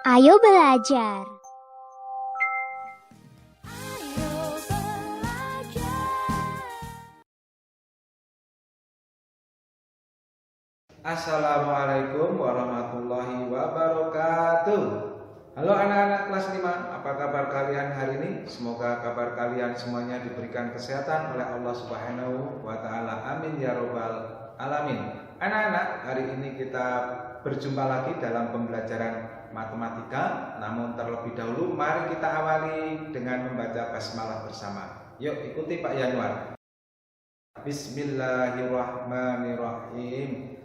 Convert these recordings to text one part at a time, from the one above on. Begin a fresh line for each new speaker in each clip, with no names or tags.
Ayo belajar.
Assalamualaikum warahmatullahi wabarakatuh. Halo anak-anak kelas 5, apa kabar kalian hari ini? Semoga kabar kalian semuanya diberikan kesehatan oleh Allah Subhanahu wa Ta'ala. Amin ya Rabbal Alamin. Anak-anak, hari ini kita berjumpa lagi dalam pembelajaran matematika. Namun terlebih dahulu mari kita awali dengan membaca basmalah bersama. Yuk ikuti Pak Yanwar. Bismillahirrahmanirrahim.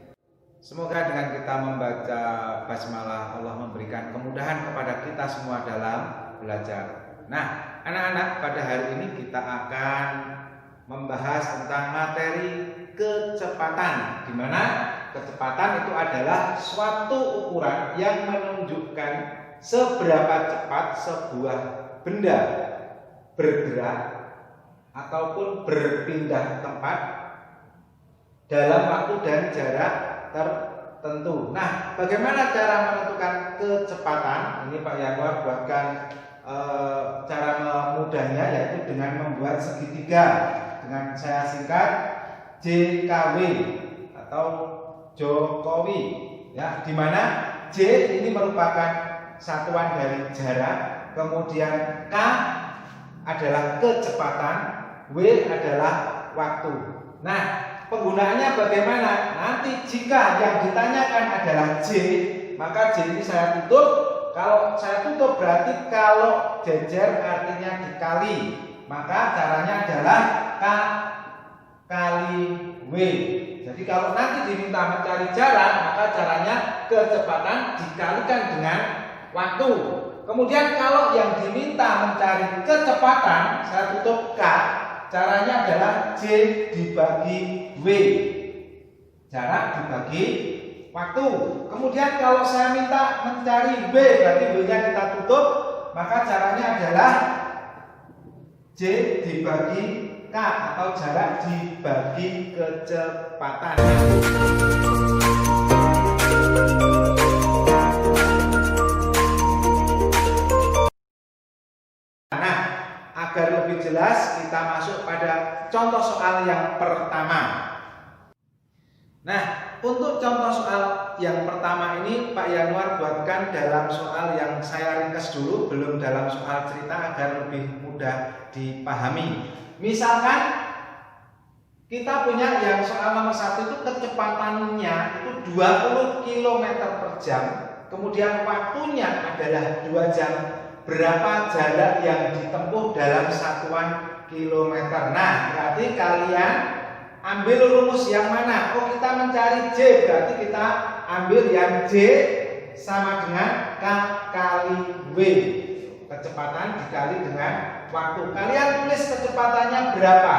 Semoga dengan kita membaca basmalah Allah memberikan kemudahan kepada kita semua dalam belajar. Nah, anak-anak, pada hari ini kita akan membahas tentang materi kecepatan, di mana kecepatan itu adalah suatu ukuran yang menunjukkan seberapa cepat sebuah benda bergerak ataupun berpindah tempat dalam waktu dan jarak tertentu. Nah, bagaimana cara menentukan kecepatan? Ini Pak Yanwar buatkan cara memudahnya, yaitu dengan membuat segitiga dengan saya singkat JKW atau Jokowi, ya, di mana J ini merupakan satuan dari jarak, kemudian K adalah kecepatan, W adalah waktu. Nah, penggunaannya bagaimana? Nanti jika yang ditanyakan adalah J, maka J ini saya tutup. Kalau saya tutup berarti kalau jejer artinya dikali, maka caranya adalah K kali W. Jadi kalau nanti diminta mencari jarak, maka caranya kecepatan dikalikan dengan waktu. Kemudian kalau yang diminta mencari kecepatan, saya tutup K, caranya adalah J dibagi W, jarak dibagi waktu. Kemudian kalau saya minta mencari W, berarti W-nya kita tutup, maka caranya adalah J dibagi K atau jarak dibagi kecepatan. Nah, agar lebih jelas kita masuk pada contoh soal yang pertama. Nah, untuk contoh soal yang pertama ini Pak Yanwar buatkan dalam soal yang saya ringkas dulu, belum dalam soal cerita agar lebih mudah dipahami. Misalkan kita punya yang soal nomor 1 itu kecepatannya itu 20 km per jam, kemudian waktunya adalah 2 jam. Berapa jarak yang ditempuh dalam satuan kilometer? Nah, berarti kalian ambil rumus yang mana? Oh, kita mencari J, berarti kita ambil yang J sama dengan K kali W. Kecepatan dikali dengan waktu. Kalian tulis kecepatannya berapa?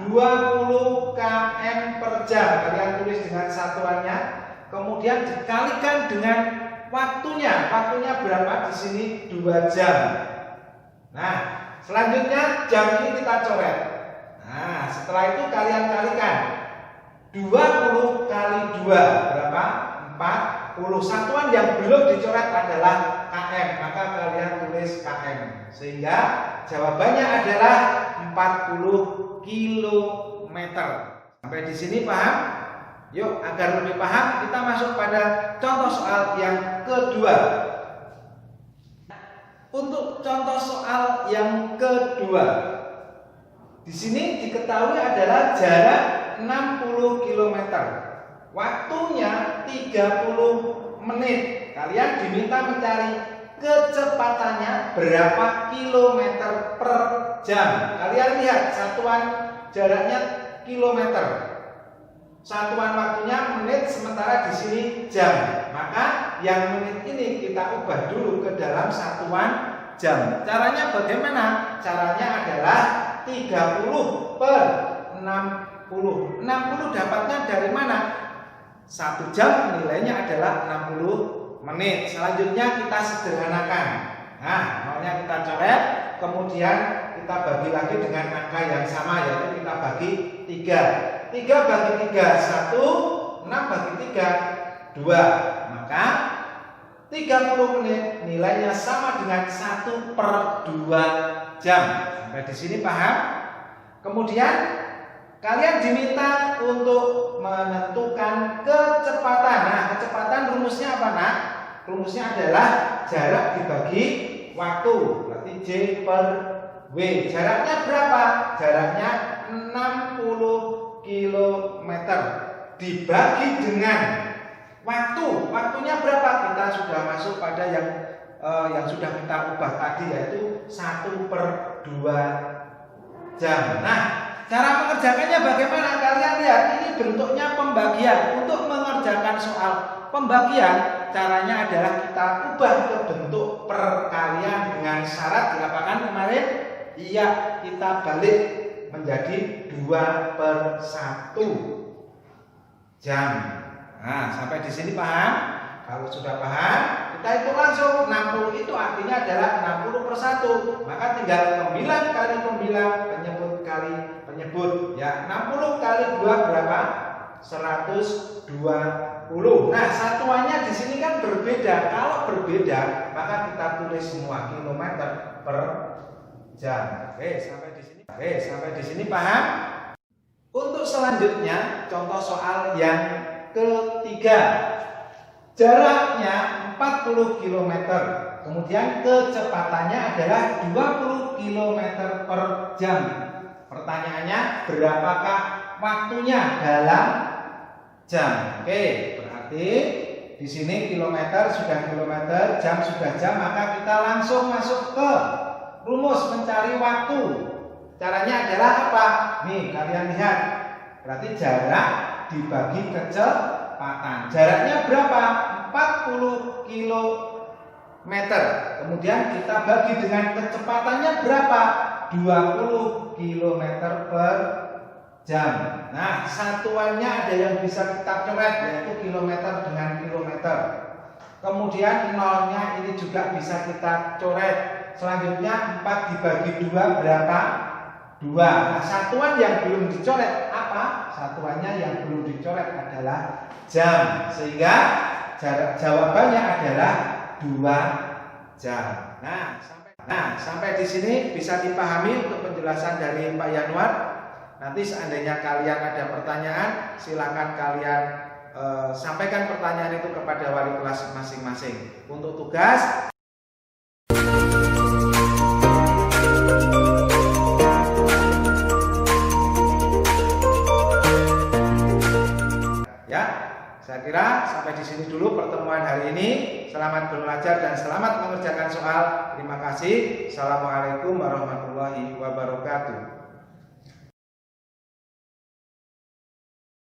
20 km per jam. Kalian tulis dengan satuannya. Kemudian dikalikan dengan waktunya. Waktunya berapa? Di sini 2 jam. Nah, selanjutnya jam ini kita coret. Nah, setelah itu kalian kalikan 20 kali 2 berapa? 40. Satuan yang belum dicoret adalah km, maka kalian tulis km. Sehingga jawabannya adalah 40 kilometer. Sampai di sini paham? Yuk, agar lebih paham kita masuk pada contoh soal yang kedua. Untuk contoh soal yang kedua, di sini diketahui adalah jarak 60 km. Waktunya 30 menit. Kalian diminta mencari kecepatannya berapa kilometer per jam. Kalian lihat satuan jaraknya kilometer. Satuan waktunya menit, sementara di sini jam. Maka yang menit ini kita ubah dulu ke dalam satuan jam. Caranya bagaimana? Caranya adalah 30 per 60. 60 dapatnya dari mana? 1 jam nilainya adalah 60 menit. Selanjutnya kita sederhanakan. Nah, maunya kita coret, kemudian kita bagi lagi dengan angka yang sama, yaitu kita bagi 3. 3 bagi 3 1, 6 bagi 3 2. Maka 30 menit nilainya sama dengan 1/2 jam. Sampai di sini paham? Kemudian kalian diminta untuk menentukan kecepatan. Nah, kecepatan rumusnya apa, Nak? Rumusnya adalah jarak dibagi waktu. Berarti J per W. Jaraknya berapa? Jaraknya 60 km dibagi dengan waktu. Waktunya berapa? Kita sudah masuk pada yang sudah kita ubah tadi, yaitu 1/2 jam. Nah, cara mengerjakannya bagaimana? Kalian lihat, ini bentuknya pembagian. Untuk mengerjakan soal pembagian, caranya adalah kita ubah ke bentuk perkalian dengan syarat di lapangan kemarin. Iya, kita balik menjadi 2/1 jam. Nah, sampai di sini paham? Kalau sudah paham, kita hitung langsung. 60 itu artinya adalah 60/1. Maka tinggal pembilang kali pembilang, penyebut kali penyebut. Ya, 60 kali 2 berapa? 120. Nah, satuannya di sini kan berbeda. Kalau berbeda, maka kita tulis semua kilometer per jam. Oke, sampai di sini paham? Untuk selanjutnya, contoh soal yang ketiga. Jaraknya 40 km. Kemudian kecepatannya adalah 20 km per jam. Pertanyaannya, berapakah waktunya dalam jam? Oke, berarti di sini kilometer sudah kilometer, jam sudah jam, maka kita langsung masuk ke rumus mencari waktu. Caranya adalah apa? Nih, kalian lihat. Berarti jarak dibagi kecepatan. Jaraknya berapa? 40 km. Kemudian kita bagi dengan kecepatannya berapa? 20 km per jam. Nah, satuannya ada yang bisa kita coret, yaitu kilometer dengan kilometer. Kemudian nolnya ini juga bisa kita coret. Selanjutnya 4 dibagi 2 berapa? 2. Nah, satuan yang belum dicoret apa? Satuannya yang belum dicoret adalah jam. Sehingga jawabannya adalah 2 jam. Nah, sampai di sini bisa dipahami untuk penjelasan dari Pak Yanuar. Nanti seandainya kalian ada pertanyaan, silakan kalian sampaikan pertanyaan itu kepada wali kelas masing-masing. Untuk tugas ya, saya kira sampai di sini dulu pertemuan hari ini. Selamat belajar dan selamat mengerjakan soal. Terima kasih. Assalamualaikum warahmatullahi wabarakatuh.